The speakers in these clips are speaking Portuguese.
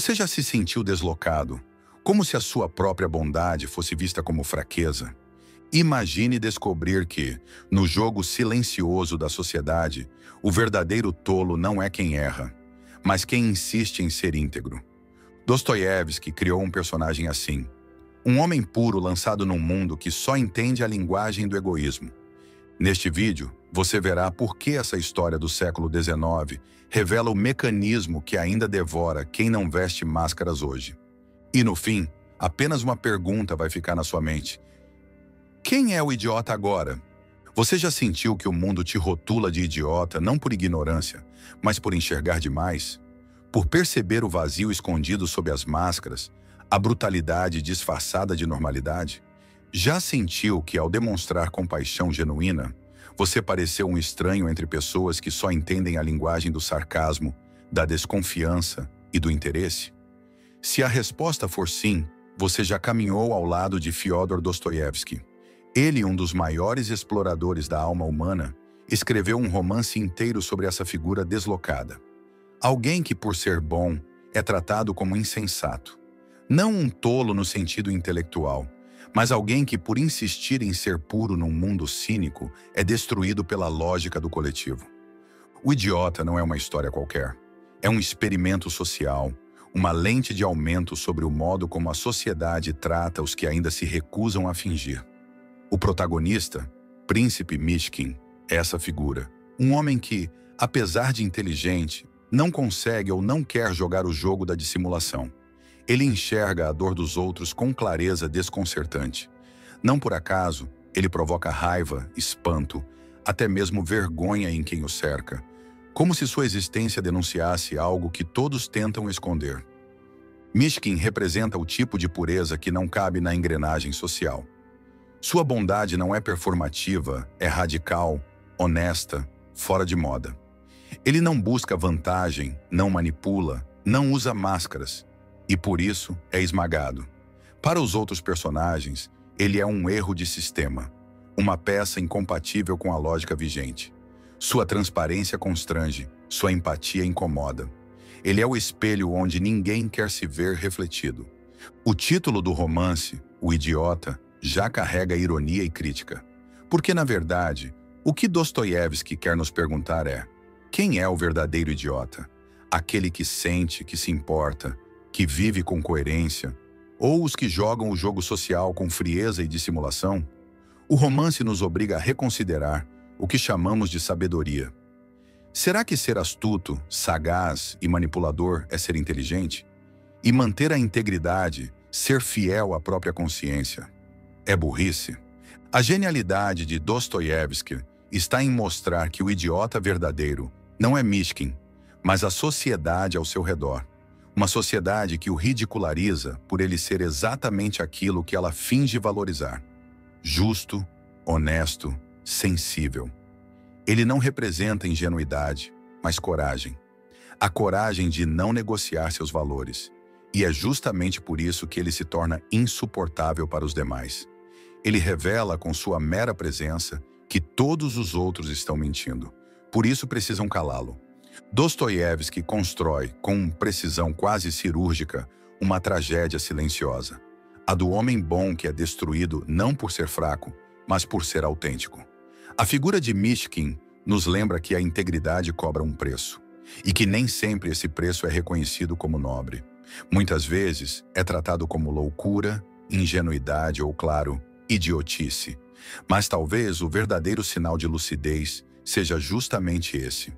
Você já se sentiu deslocado, como se a sua própria bondade fosse vista como fraqueza? Imagine descobrir que, no jogo silencioso da sociedade, o verdadeiro tolo não é quem erra, mas quem insiste em ser íntegro. Dostoiévski criou um personagem assim, um homem puro lançado num mundo que só entende a linguagem do egoísmo. Neste vídeo, você verá por que essa história do século XIX revela o mecanismo que ainda devora quem não veste máscaras hoje. E no fim, apenas uma pergunta vai ficar na sua mente. Quem é o idiota agora? Você já sentiu que o mundo te rotula de idiota não por ignorância, mas por enxergar demais? Por perceber o vazio escondido sob as máscaras, a brutalidade disfarçada de normalidade? Já sentiu que, ao demonstrar compaixão genuína, você pareceu um estranho entre pessoas que só entendem a linguagem do sarcasmo, da desconfiança e do interesse? Se a resposta for sim, você já caminhou ao lado de Fyodor Dostoiévski. Ele, um dos maiores exploradores da alma humana, escreveu um romance inteiro sobre essa figura deslocada. Alguém que, por ser bom, é tratado como insensato. Não um tolo no sentido intelectual, mas alguém que, por insistir em ser puro num mundo cínico, é destruído pela lógica do coletivo. O idiota não é uma história qualquer. É um experimento social, uma lente de aumento sobre o modo como a sociedade trata os que ainda se recusam a fingir. O protagonista, Príncipe Mishkin, é essa figura. Um homem que, apesar de inteligente, não consegue ou não quer jogar o jogo da dissimulação. Ele enxerga a dor dos outros com clareza desconcertante. Não por acaso, ele provoca raiva, espanto, até mesmo vergonha em quem o cerca, como se sua existência denunciasse algo que todos tentam esconder. Mishkin representa o tipo de pureza que não cabe na engrenagem social. Sua bondade não é performativa, é radical, honesta, fora de moda. Ele não busca vantagem, não manipula, não usa máscaras. E por isso é esmagado. Para os outros personagens, ele é um erro de sistema, uma peça incompatível com a lógica vigente. Sua transparência constrange, sua empatia incomoda. Ele é o espelho onde ninguém quer se ver refletido. O título do romance, O Idiota, já carrega ironia e crítica. Porque, na verdade, o que Dostoiévski quer nos perguntar é: quem é o verdadeiro idiota? Aquele que sente, que se importa, que vive com coerência, ou os que jogam o jogo social com frieza e dissimulação? O romance nos obriga a reconsiderar o que chamamos de sabedoria. Será que ser astuto, sagaz e manipulador é ser inteligente? E manter a integridade, ser fiel à própria consciência, é burrice? A genialidade de Dostoiévski está em mostrar que o idiota verdadeiro não é Mishkin, mas a sociedade ao seu redor. Uma sociedade que o ridiculariza por ele ser exatamente aquilo que ela finge valorizar. Justo, honesto, sensível. Ele não representa ingenuidade, mas coragem. A coragem de não negociar seus valores. E é justamente por isso que ele se torna insuportável para os demais. Ele revela com sua mera presença que todos os outros estão mentindo. Por isso precisam calá-lo. Dostoiévski constrói, com precisão quase cirúrgica, uma tragédia silenciosa. A do homem bom que é destruído não por ser fraco, mas por ser autêntico. A figura de Mishkin nos lembra que a integridade cobra um preço, e que nem sempre esse preço é reconhecido como nobre. Muitas vezes é tratado como loucura, ingenuidade ou, claro, idiotice. Mas talvez o verdadeiro sinal de lucidez seja justamente esse: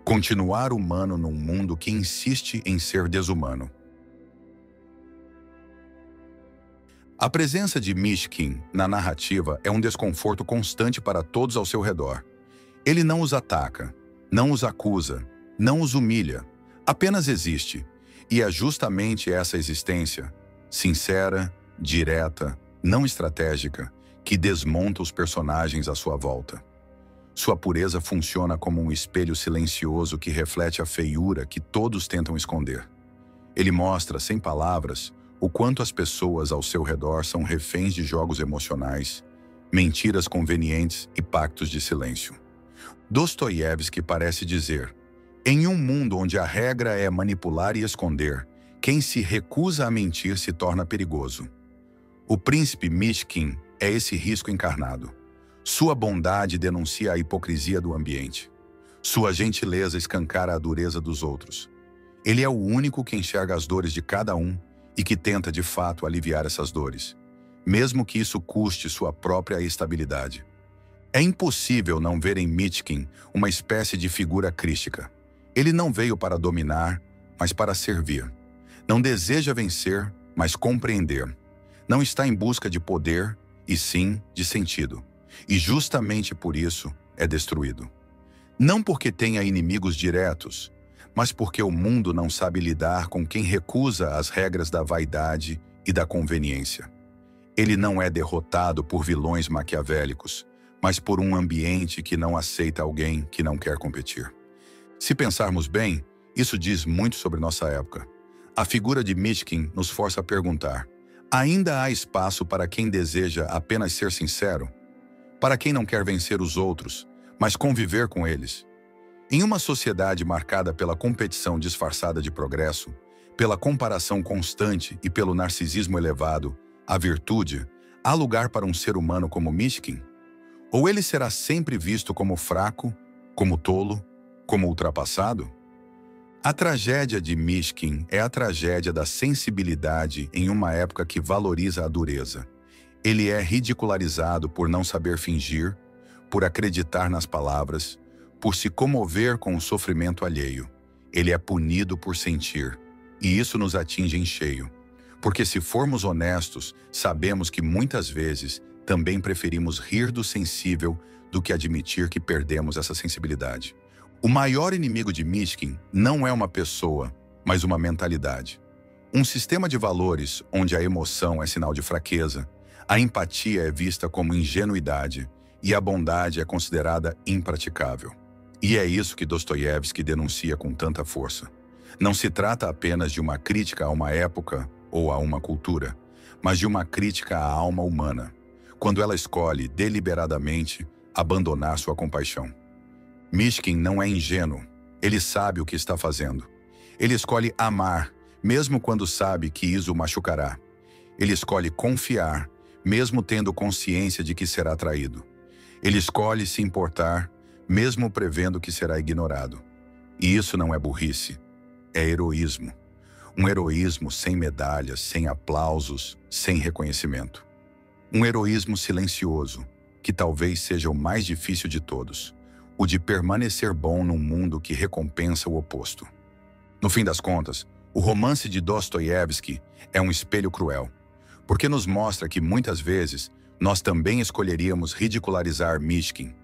continuar humano num mundo que insiste em ser desumano. A presença de Mishkin na narrativa é um desconforto constante para todos ao seu redor. Ele não os ataca, não os acusa, não os humilha, apenas existe. E é justamente essa existência, sincera, direta, não estratégica, que desmonta os personagens à sua volta. Sua pureza funciona como um espelho silencioso que reflete a feiura que todos tentam esconder. Ele mostra, sem palavras, o quanto as pessoas ao seu redor são reféns de jogos emocionais, mentiras convenientes e pactos de silêncio. Dostoiévski parece dizer: em um mundo onde a regra é manipular e esconder, quem se recusa a mentir se torna perigoso. O príncipe Mishkin é esse risco encarnado. Sua bondade denuncia a hipocrisia do ambiente. Sua gentileza escancara a dureza dos outros. Ele é o único que enxerga as dores de cada um e que tenta, de fato, aliviar essas dores, mesmo que isso custe sua própria estabilidade. É impossível não ver em Mishkin uma espécie de figura crística. Ele não veio para dominar, mas para servir. Não deseja vencer, mas compreender. Não está em busca de poder, e sim de sentido. E justamente por isso é destruído. Não porque tenha inimigos diretos, mas porque o mundo não sabe lidar com quem recusa as regras da vaidade e da conveniência. Ele não é derrotado por vilões maquiavélicos, mas por um ambiente que não aceita alguém que não quer competir. Se pensarmos bem, isso diz muito sobre nossa época. A figura de Mishkin nos força a perguntar: ainda há espaço para quem deseja apenas ser sincero? Para quem não quer vencer os outros, mas conviver com eles? Em uma sociedade marcada pela competição disfarçada de progresso, pela comparação constante e pelo narcisismo elevado, a virtude, há lugar para um ser humano como Mishkin? Ou ele será sempre visto como fraco, como tolo, como ultrapassado? A tragédia de Mishkin é a tragédia da sensibilidade em uma época que valoriza a dureza. Ele é ridicularizado por não saber fingir, por acreditar nas palavras, por se comover com o sofrimento alheio. Ele é punido por sentir, e isso nos atinge em cheio. Porque se formos honestos, sabemos que muitas vezes também preferimos rir do sensível do que admitir que perdemos essa sensibilidade. O maior inimigo de Mishkin não é uma pessoa, mas uma mentalidade. Um sistema de valores onde a emoção é sinal de fraqueza, a empatia é vista como ingenuidade e a bondade é considerada impraticável. E é isso que Dostoiévski denuncia com tanta força. Não se trata apenas de uma crítica a uma época ou a uma cultura, mas de uma crítica à alma humana, quando ela escolhe deliberadamente abandonar sua compaixão. Mishkin não é ingênuo, ele sabe o que está fazendo. Ele escolhe amar, mesmo quando sabe que isso o machucará. Ele escolhe confiar, mesmo tendo consciência de que será traído. Ele escolhe se importar, mesmo prevendo que será ignorado. E isso não é burrice, é heroísmo. Um heroísmo sem medalhas, sem aplausos, sem reconhecimento. Um heroísmo silencioso, que talvez seja o mais difícil de todos. O de permanecer bom num mundo que recompensa o oposto. No fim das contas, o romance de Dostoiévski é um espelho cruel, porque nos mostra que muitas vezes nós também escolheríamos ridicularizar Mishkin,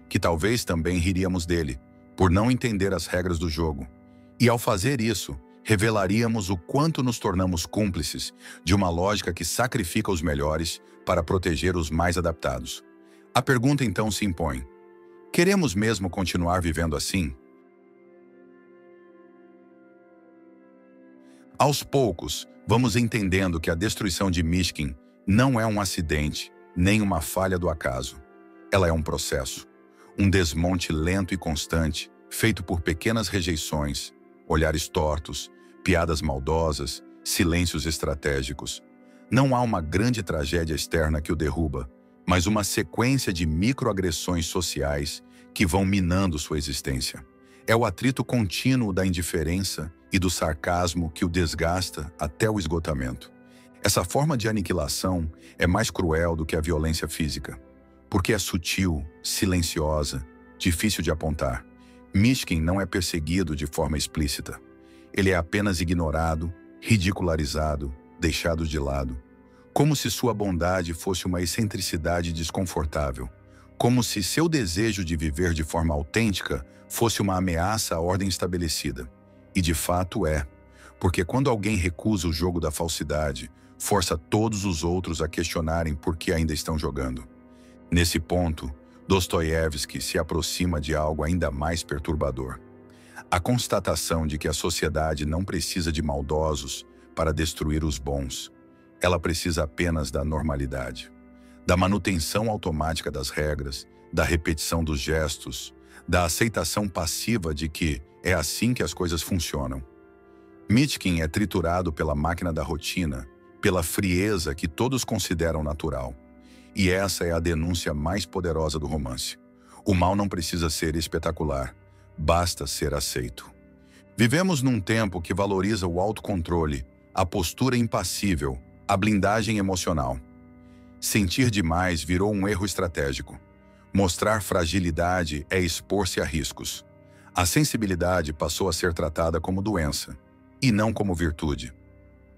que talvez também riríamos dele, por não entender as regras do jogo. E ao fazer isso, revelaríamos o quanto nos tornamos cúmplices de uma lógica que sacrifica os melhores para proteger os mais adaptados. A pergunta então se impõe: queremos mesmo continuar vivendo assim? Aos poucos, vamos entendendo que a destruição de Mishkin não é um acidente, nem uma falha do acaso. Ela é um processo, um desmonte lento e constante, feito por pequenas rejeições, olhares tortos, piadas maldosas, silêncios estratégicos. Não há uma grande tragédia externa que o derruba, mas uma sequência de microagressões sociais que vão minando sua existência. É o atrito contínuo da indiferença e do sarcasmo que o desgasta até o esgotamento. Essa forma de aniquilação é mais cruel do que a violência física, porque é sutil, silenciosa, difícil de apontar. Mishkin não é perseguido de forma explícita. Ele é apenas ignorado, ridicularizado, deixado de lado, como se sua bondade fosse uma excentricidade desconfortável, como se seu desejo de viver de forma autêntica fosse uma ameaça à ordem estabelecida. E de fato é, porque quando alguém recusa o jogo da falsidade, força todos os outros a questionarem por que ainda estão jogando. Nesse ponto, Dostoiévski se aproxima de algo ainda mais perturbador. A constatação de que a sociedade não precisa de maldosos para destruir os bons. Ela precisa apenas da normalidade, da manutenção automática das regras, da repetição dos gestos, da aceitação passiva de que é assim que as coisas funcionam. Mishkin é triturado pela máquina da rotina, pela frieza que todos consideram natural. E essa é a denúncia mais poderosa do romance. O mal não precisa ser espetacular, basta ser aceito. Vivemos num tempo que valoriza o autocontrole, a postura impassível, a blindagem emocional. Sentir demais virou um erro estratégico. Mostrar fragilidade é expor-se a riscos. A sensibilidade passou a ser tratada como doença, e não como virtude.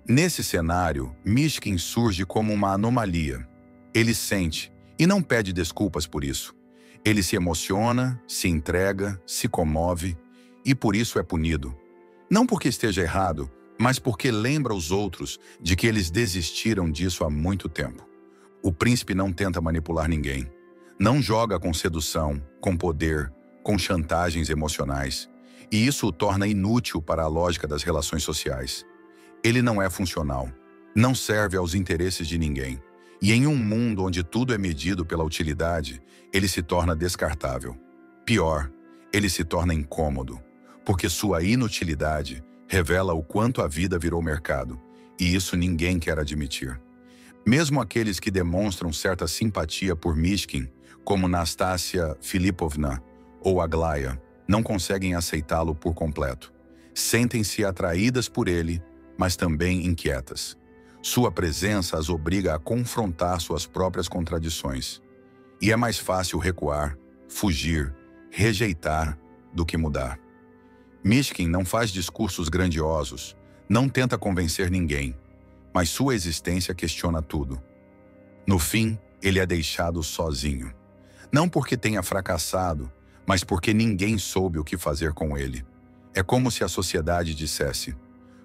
Nesse cenário, Mishkin surge como uma anomalia. Ele sente, e não pede desculpas por isso. Ele se emociona, se entrega, se comove, e por isso é punido. Não porque esteja errado, mas porque lembra os outros de que eles desistiram disso há muito tempo. O príncipe não tenta manipular ninguém. Não joga com sedução, com poder, com chantagens emocionais. E isso o torna inútil para a lógica das relações sociais. Ele não é funcional. Não serve aos interesses de ninguém. E em um mundo onde tudo é medido pela utilidade, ele se torna descartável. Pior, ele se torna incômodo, porque sua inutilidade revela o quanto a vida virou mercado, e isso ninguém quer admitir. Mesmo aqueles que demonstram certa simpatia por Mishkin, como Nastassia Filipovna ou Aglaya, não conseguem aceitá-lo por completo. Sentem-se atraídas por ele, mas também inquietas. Sua presença as obriga a confrontar suas próprias contradições. E é mais fácil recuar, fugir, rejeitar, do que mudar. Mishkin não faz discursos grandiosos, não tenta convencer ninguém, mas sua existência questiona tudo. No fim, ele é deixado sozinho. Não porque tenha fracassado, mas porque ninguém soube o que fazer com ele. É como se a sociedade dissesse: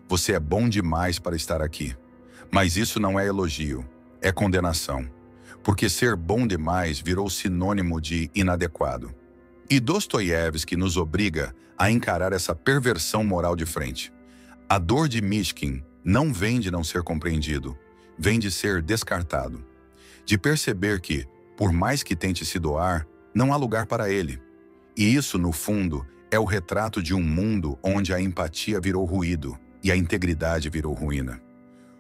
"Você é bom demais para estar aqui." Mas isso não é elogio, é condenação. Porque ser bom demais virou sinônimo de inadequado. E Dostoiévski nos obriga a encarar essa perversão moral de frente. A dor de Mishkin não vem de não ser compreendido, vem de ser descartado. De perceber que, por mais que tente se doar, não há lugar para ele. E isso, no fundo, é o retrato de um mundo onde a empatia virou ruído e a integridade virou ruína.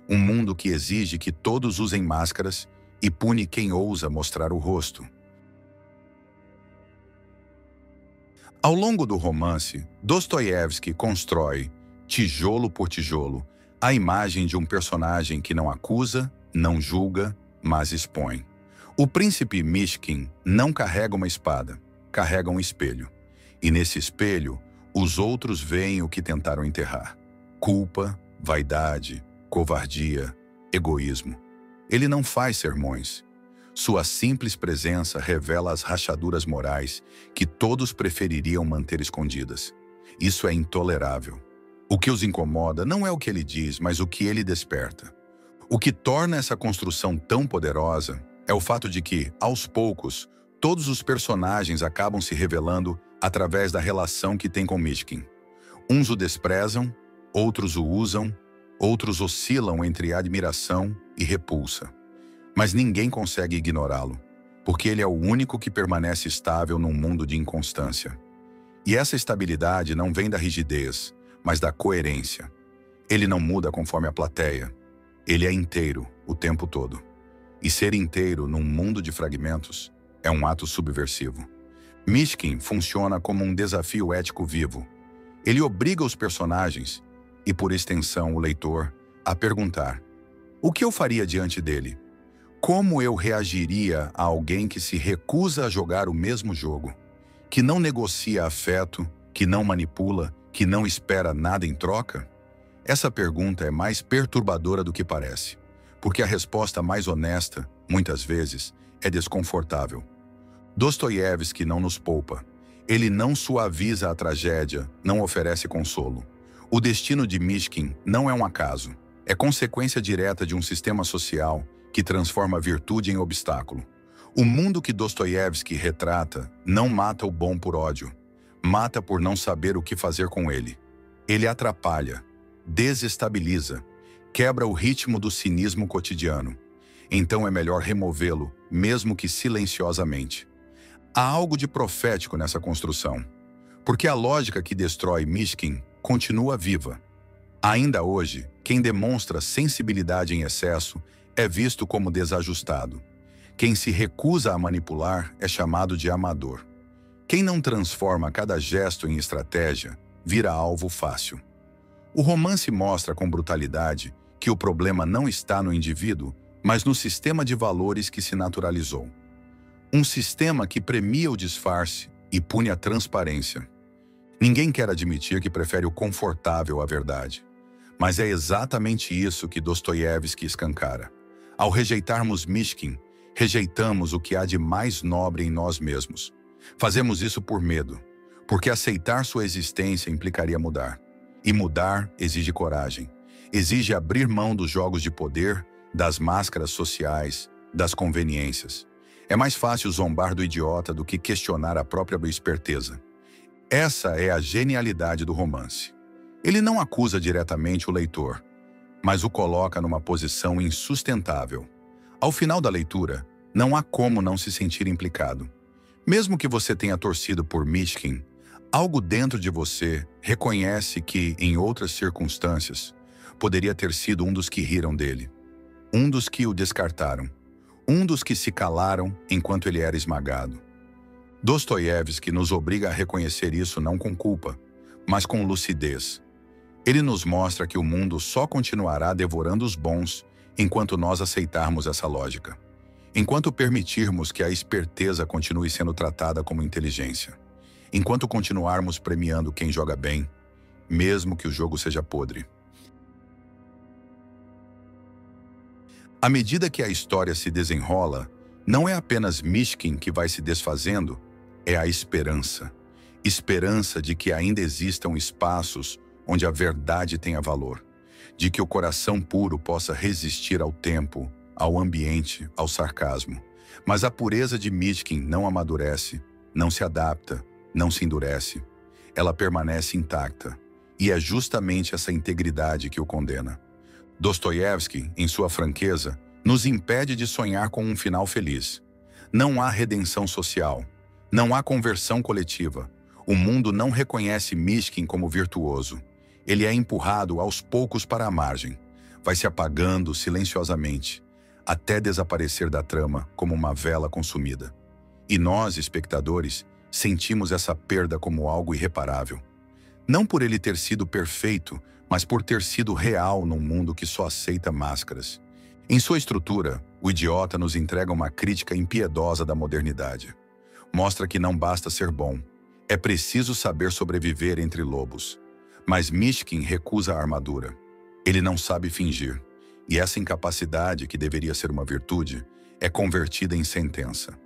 Um mundo que exige que todos usem máscaras e pune quem ousa mostrar o rosto. Ao longo do romance, Dostoiévski constrói, tijolo por tijolo, a imagem de um personagem que não acusa, não julga, mas expõe. O príncipe Mishkin não carrega uma espada, carrega um espelho. E nesse espelho, os outros veem o que tentaram enterrar: culpa, vaidade, covardia, egoísmo. Ele não faz sermões. Sua simples presença revela as rachaduras morais que todos prefeririam manter escondidas. Isso é intolerável. O que os incomoda não é o que ele diz, mas o que ele desperta. O que torna essa construção tão poderosa é o fato de que, aos poucos, todos os personagens acabam se revelando através da relação que tem com Mishkin. Uns o desprezam, outros o usam, outros oscilam entre admiração e repulsa. Mas ninguém consegue ignorá-lo, porque ele é o único que permanece estável num mundo de inconstância. E essa estabilidade não vem da rigidez, mas da coerência. Ele não muda conforme a plateia. Ele é inteiro, o tempo todo. E ser inteiro num mundo de fragmentos é um ato subversivo. Mishkin funciona como um desafio ético vivo. Ele obriga os personagens, e por extensão o leitor, a perguntar: o que eu faria diante dele? Como eu reagiria a alguém que se recusa a jogar o mesmo jogo? Que não negocia afeto, que não manipula, que não espera nada em troca? Essa pergunta é mais perturbadora do que parece, porque a resposta mais honesta, muitas vezes, é desconfortável. Dostoiévski não nos poupa. Ele não suaviza a tragédia, não oferece consolo. O destino de Mishkin não é um acaso. É consequência direta de um sistema social que transforma a virtude em obstáculo. O mundo que Dostoiévski retrata não mata o bom por ódio. Mata por não saber o que fazer com ele. Ele atrapalha, desestabiliza, quebra o ritmo do cinismo cotidiano. Então é melhor removê-lo, mesmo que silenciosamente. Há algo de profético nessa construção, porque a lógica que destrói Mishkin continua viva. Ainda hoje, quem demonstra sensibilidade em excesso é visto como desajustado. Quem se recusa a manipular é chamado de amador. Quem não transforma cada gesto em estratégia vira alvo fácil. O romance mostra com brutalidade que o problema não está no indivíduo, mas no sistema de valores que se naturalizou. Um sistema que premia o disfarce e pune a transparência. Ninguém quer admitir que prefere o confortável à verdade. Mas é exatamente isso que Dostoiévski escancara. Ao rejeitarmos Mishkin, rejeitamos o que há de mais nobre em nós mesmos. Fazemos isso por medo, porque aceitar sua existência implicaria mudar. E mudar exige coragem. Exige abrir mão dos jogos de poder, das máscaras sociais, das conveniências. É mais fácil zombar do idiota do que questionar a própria esperteza. Essa é a genialidade do romance. Ele não acusa diretamente o leitor, mas o coloca numa posição insustentável. Ao final da leitura, não há como não se sentir implicado. Mesmo que você tenha torcido por Mishkin, algo dentro de você reconhece que, em outras circunstâncias, poderia ter sido um dos que riram dele, um dos que o descartaram, um dos que se calaram enquanto ele era esmagado. Dostoiévski nos obriga a reconhecer isso não com culpa, mas com lucidez. Ele nos mostra que o mundo só continuará devorando os bons enquanto nós aceitarmos essa lógica. Enquanto permitirmos que a esperteza continue sendo tratada como inteligência. Enquanto continuarmos premiando quem joga bem, mesmo que o jogo seja podre. À medida que a história se desenrola, não é apenas Mishkin que vai se desfazendo, é a esperança. Esperança de que ainda existam espaços onde a verdade tenha valor, de que o coração puro possa resistir ao tempo, ao ambiente, ao sarcasmo. Mas a pureza de Mishkin não amadurece, não se adapta, não se endurece. Ela permanece intacta, e é justamente essa integridade que o condena. Dostoiévski, em sua franqueza, nos impede de sonhar com um final feliz. Não há redenção social, não há conversão coletiva. O mundo não reconhece Mishkin como virtuoso. Ele é empurrado aos poucos para a margem. Vai se apagando silenciosamente, até desaparecer da trama como uma vela consumida. E nós, espectadores, sentimos essa perda como algo irreparável. Não por ele ter sido perfeito, mas por ter sido real num mundo que só aceita máscaras. Em sua estrutura, o idiota nos entrega uma crítica impiedosa da modernidade. Mostra que não basta ser bom, é preciso saber sobreviver entre lobos. Mas Mishkin recusa a armadura. Ele não sabe fingir, e essa incapacidade, que deveria ser uma virtude, é convertida em sentença.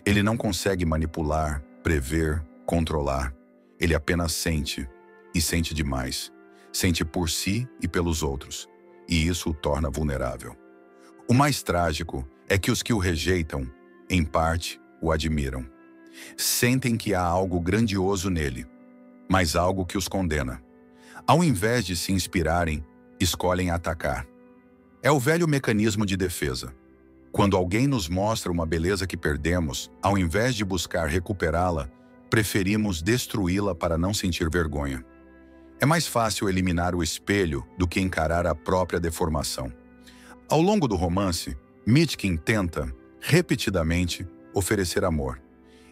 Ele não consegue manipular, prever, controlar. Ele apenas sente, e sente demais. Sente por si e pelos outros, e isso o torna vulnerável. O mais trágico é que os que o rejeitam, em parte, o admiram. Sentem que há algo grandioso nele, mas algo que os condena. Ao invés de se inspirarem, escolhem atacar. É o velho mecanismo de defesa. Quando alguém nos mostra uma beleza que perdemos, ao invés de buscar recuperá-la, preferimos destruí-la para não sentir vergonha. É mais fácil eliminar o espelho do que encarar a própria deformação. Ao longo do romance, Mishkin tenta, repetidamente, oferecer amor.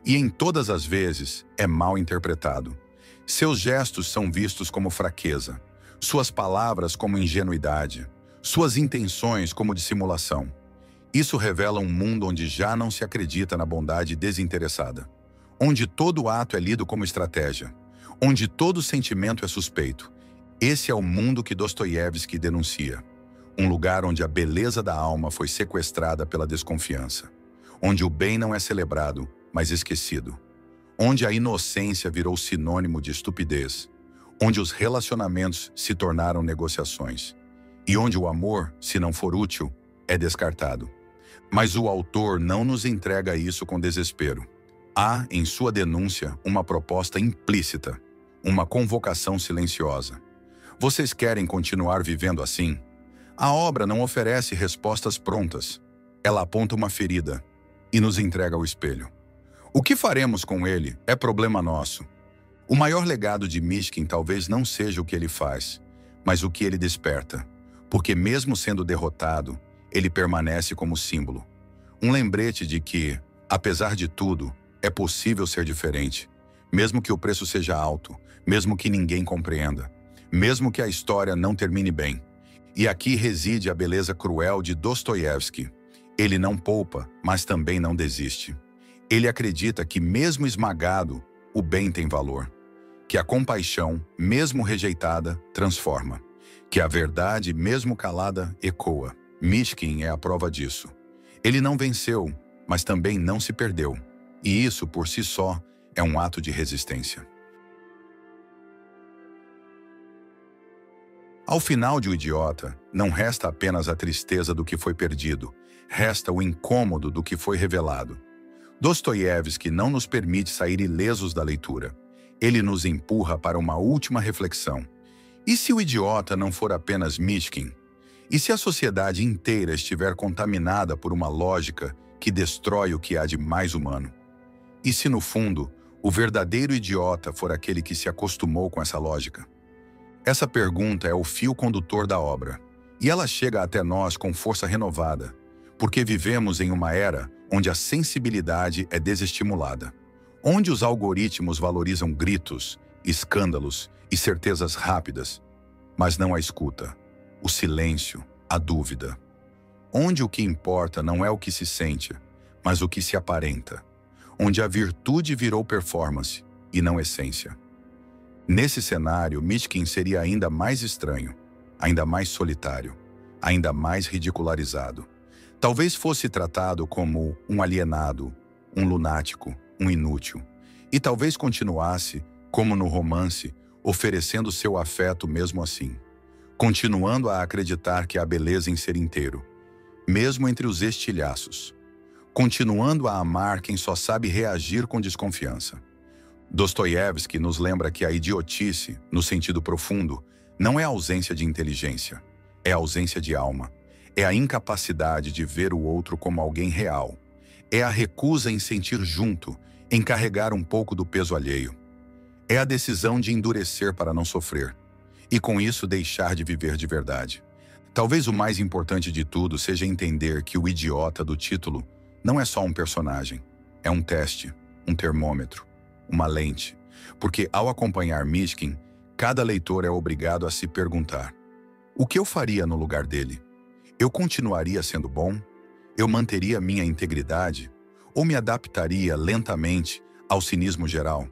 E em todas as vezes é mal interpretado. Seus gestos são vistos como fraqueza, suas palavras como ingenuidade, suas intenções como dissimulação. Isso revela um mundo onde já não se acredita na bondade desinteressada, onde todo ato é lido como estratégia, onde todo sentimento é suspeito. Esse é o mundo que Dostoiévski denuncia. Um lugar onde a beleza da alma foi sequestrada pela desconfiança, onde o bem não é celebrado, mas esquecido, onde a inocência virou sinônimo de estupidez, onde os relacionamentos se tornaram negociações, e onde o amor, se não for útil, é descartado. Mas o autor não nos entrega isso com desespero. Há, em sua denúncia, uma proposta implícita, uma convocação silenciosa. Vocês querem continuar vivendo assim? A obra não oferece respostas prontas. Ela aponta uma ferida e nos entrega ao espelho. O que faremos com ele é problema nosso. O maior legado de Mishkin talvez não seja o que ele faz, mas o que ele desperta. Porque mesmo sendo derrotado, ele permanece como símbolo. Um lembrete de que, apesar de tudo, é possível ser diferente. Mesmo que o preço seja alto, mesmo que ninguém compreenda, mesmo que a história não termine bem. E aqui reside a beleza cruel de Dostoiévski. Ele não poupa, mas também não desiste. Ele acredita que, mesmo esmagado, o bem tem valor. Que a compaixão, mesmo rejeitada, transforma. Que a verdade, mesmo calada, ecoa. Mishkin é a prova disso. Ele não venceu, mas também não se perdeu. E isso, por si só, é um ato de resistência. Ao final de O Idiota, não resta apenas a tristeza do que foi perdido, resta o incômodo do que foi revelado. Dostoiévski não nos permite sair ilesos da leitura. Ele nos empurra para uma última reflexão. E se O Idiota não for apenas Mishkin? E se a sociedade inteira estiver contaminada por uma lógica que destrói o que há de mais humano? E se, no fundo, o verdadeiro idiota for aquele que se acostumou com essa lógica? Essa pergunta é o fio condutor da obra, e ela chega até nós com força renovada, porque vivemos em uma era onde a sensibilidade é desestimulada, onde os algoritmos valorizam gritos, escândalos e certezas rápidas, mas não a escuta, o silêncio, a dúvida. Onde o que importa não é o que se sente, mas o que se aparenta, onde a virtude virou performance e não essência. Nesse cenário, Mishkin seria ainda mais estranho, ainda mais solitário, ainda mais ridicularizado. Talvez fosse tratado como um alienado, um lunático, um inútil. E talvez continuasse, como no romance, oferecendo seu afeto mesmo assim. Continuando a acreditar que há beleza em ser inteiro, mesmo entre os estilhaços. Continuando a amar quem só sabe reagir com desconfiança. Dostoiévski nos lembra que a idiotice, no sentido profundo, não é a ausência de inteligência, é a ausência de alma. É a incapacidade de ver o outro como alguém real. É a recusa em sentir junto, em carregar um pouco do peso alheio. É a decisão de endurecer para não sofrer, e com isso deixar de viver de verdade. Talvez o mais importante de tudo seja entender que o idiota do título não é só um personagem, é um teste, um termômetro, uma lente, porque ao acompanhar Mishkin, cada leitor é obrigado a se perguntar: o que eu faria no lugar dele? Eu continuaria sendo bom? Eu manteria minha integridade? Ou me adaptaria lentamente ao cinismo geral?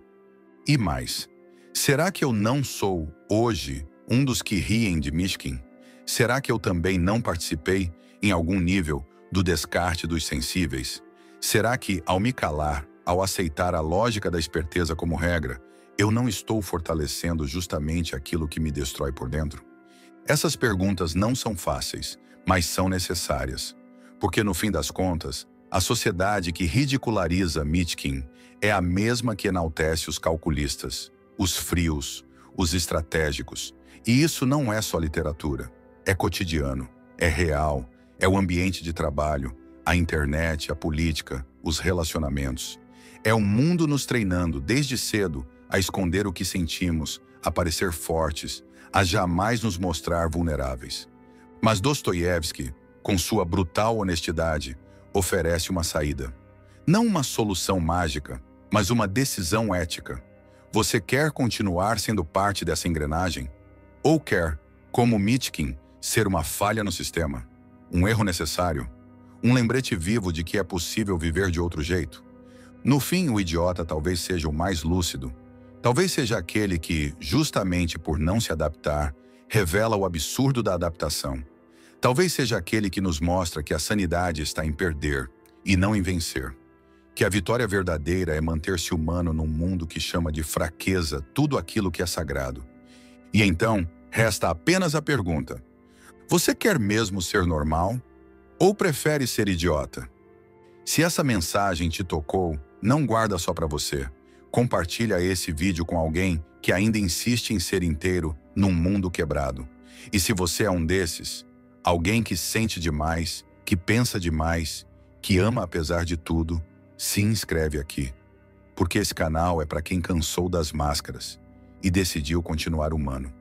E mais, será que eu não sou, hoje, um dos que riem de Mishkin? Será que eu também não participei, em algum nível, do descarte dos sensíveis? Será que, ao me calar, ao aceitar a lógica da esperteza como regra, eu não estou fortalecendo justamente aquilo que me destrói por dentro? Essas perguntas não são fáceis, mas são necessárias. Porque, no fim das contas, a sociedade que ridiculariza Mishkin é a mesma que enaltece os calculistas, os frios, os estratégicos. E isso não é só literatura. É cotidiano, é real, é o ambiente de trabalho, a internet, a política, os relacionamentos. É o mundo nos treinando, desde cedo, a esconder o que sentimos, a parecer fortes, a jamais nos mostrar vulneráveis. Mas Dostoiévski, com sua brutal honestidade, oferece uma saída. Não uma solução mágica, mas uma decisão ética. Você quer continuar sendo parte dessa engrenagem? Ou quer, como Mishkin, ser uma falha no sistema? Um erro necessário? Um lembrete vivo de que é possível viver de outro jeito? No fim, o idiota talvez seja o mais lúcido. Talvez seja aquele que, justamente por não se adaptar, revela o absurdo da adaptação. Talvez seja aquele que nos mostra que a sanidade está em perder e não em vencer. Que a vitória verdadeira é manter-se humano num mundo que chama de fraqueza tudo aquilo que é sagrado. E então, resta apenas a pergunta: você quer mesmo ser normal? Ou prefere ser idiota? Se essa mensagem te tocou, não guarda só para você. Compartilha esse vídeo com alguém que ainda insiste em ser inteiro num mundo quebrado. E se você é um desses, alguém que sente demais, que pensa demais, que ama apesar de tudo, se inscreve aqui. Porque esse canal é para quem cansou das máscaras e decidiu continuar humano.